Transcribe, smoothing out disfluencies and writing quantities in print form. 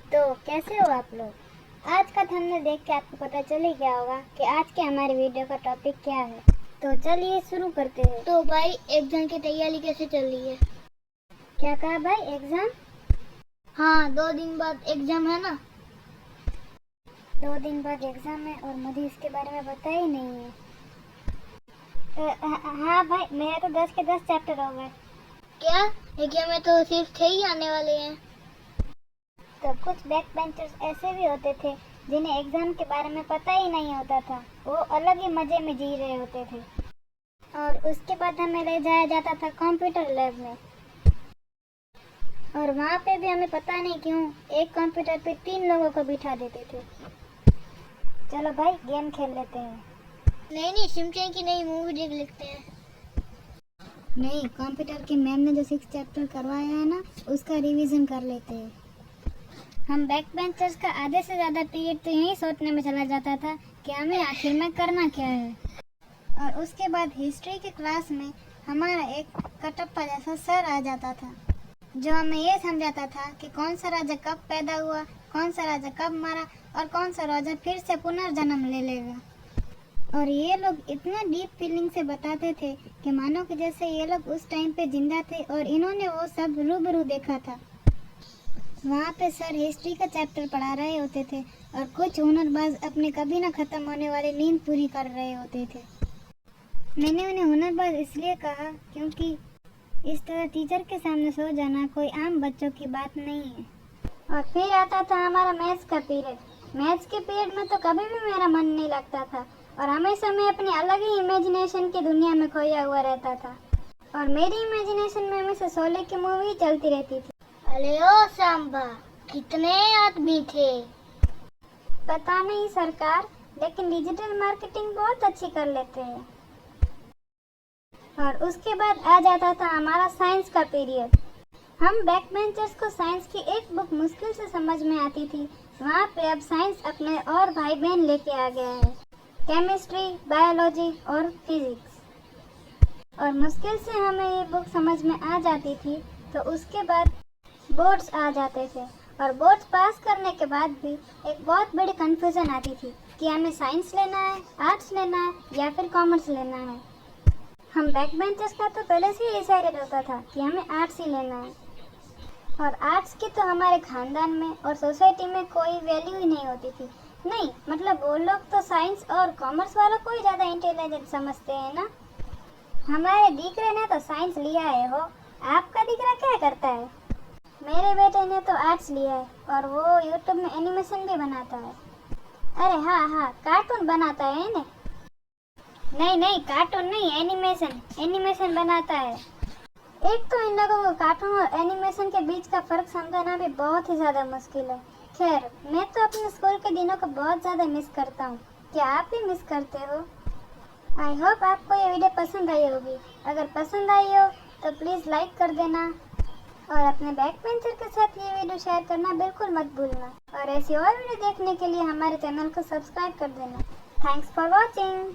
तो कैसे हो आप लोग? आज का थंबनेल देख के आपको पता चल ही गया होगा कि आज के हमारे वीडियो का टॉपिक क्या है। तो चलिए शुरू करते हैं। तो भाई एग्जाम की तैयारी कैसे चल रही है? क्या कहा भाई? एग्जाम? हाँ, 2 दिन बाद एग्जाम है ना। 2 दिन बाद एग्जाम है और मुझे इसके बारे में पता ही नहीं है। हाँ भाई, मेरे तो 10 के 10 चैप्टर हो गए। क्या? एग्जाम में तो सिर्फ 6 ही आने वाले हैं। तो कुछ बैक बेंचर्स ऐसे भी होते थे जिन्हें एग्जाम के बारे में पता ही नहीं होता था। वो अलग ही मजे में जी रहे होते थे। और उसके बाद हमें ले जाया जाता था कंप्यूटर लैब में, और वहाँ पे भी हमें पता नहीं क्यों एक कंप्यूटर पे 3 लोगों को बिठा देते थे। चलो भाई गेम खेल लेते हैं। नहीं, सिमचैन की नई मूवी देख लेते हैं। नहीं, कंप्यूटर की मैम ने जो 6 चैप्टर करवाया है ना, उसका रिवीजन कर लेते हैं। हम बैक बेंचर्स का आधे से ज़्यादा पीरियड तो यही सोचने में चला जाता था कि हमें आखिर में करना क्या है। और उसके बाद हिस्ट्री की क्लास में हमारा एक कटप्पा जैसा सर आ जाता था जो हमें ये समझाता था कि कौन सा राजा कब पैदा हुआ, कौन सा राजा कब मरा और कौन सा राजा फिर से पुनर्जन्म ले लेगा। और ये लोग इतना डीप फीलिंग से बताते थे कि मानो कि जैसे ये लोग उस टाइम पे जिंदा थे और इन्होंने वो सब रूबरू देखा था। वहाँ पे सर हिस्ट्री का चैप्टर पढ़ा रहे होते थे और कुछ हुनरबाज अपने कभी ना ख़त्म होने वाली नींद पूरी कर रहे होते थे। मैंने उन्हें हुनरबाज इसलिए कहा क्योंकि इस तरह टीचर के सामने सो जाना कोई आम बच्चों की बात नहीं है। और फिर आता था हमारा मैथ्स का पीरियड। मैथ्स के पीरियड में तो कभी भी मेरा मन नहीं लगता था और हमेशा मैं अपनी अलग ही इमेजिनेशन की दुनिया में खोया हुआ रहता था। और मेरी इमेजिनेशन में हमेशा शोले की मूवी चलती रहती थी। अरे ओ सांबा, कितने आदमी थे? पता नहीं सरकार, लेकिन डिजिटल मार्केटिंग बहुत अच्छी कर लेते हैं। और उसके बाद आ जाता था हमारा साइंस का पीरियड। हम बैक बेंचर्स को साइंस की एक बुक मुश्किल से समझ में आती थी, वहाँ पे अब साइंस अपने और भाई बहन लेके आ गया है, केमिस्ट्री, बायोलॉजी और फिजिक्स। और मुश्किल से हमें ये बुक समझ में आ जाती थी तो उसके बाद बोर्ड्स आ जाते थे। और बोर्ड्स पास करने के बाद भी एक बहुत बड़ी कंफ्यूजन आती थी कि हमें साइंस लेना है, आर्ट्स लेना है या फिर कॉमर्स लेना है। हम बैक बेंचर्स का तो पहले से ही डिसाइडेड होता था कि हमें आर्ट्स ही लेना है। और आर्ट्स की तो हमारे खानदान में और सोसाइटी में कोई वैल्यू ही नहीं होती थी। नहीं मतलब वो लोग तो साइंस और कॉमर्स वालों को ही ज़्यादा इंटेलिजेंट समझते हैं ना। हमारे दीकरे ने तो साइंस लिया है। हो, आपका दीकरा क्या करता है? मेरे बेटे ने तो आर्ट्स लिया है और वो यूट्यूब में एनिमेशन भी बनाता है। अरे हाँ, कार्टून बनाता है ना? नहीं, कार्टून नहीं, एनिमेशन बनाता है। एक तो इन लोगों को कार्टून और एनिमेशन के बीच का फर्क समझाना भी बहुत ही ज़्यादा मुश्किल है। खैर, मैं तो अपने स्कूल के दिनों को बहुत ज़्यादा मिस करता हूँ। क्या आप भी मिस करते हो? आई होप आपको ये वीडियो पसंद आई होगी। अगर पसंद आई हो तो प्लीज़ लाइक कर देना और अपने बैक बेंचर के साथ ये वीडियो शेयर करना बिल्कुल मत भूलना। और ऐसी और वीडियो देखने के लिए हमारे चैनल को सब्सक्राइब कर देना। Thanks for watching.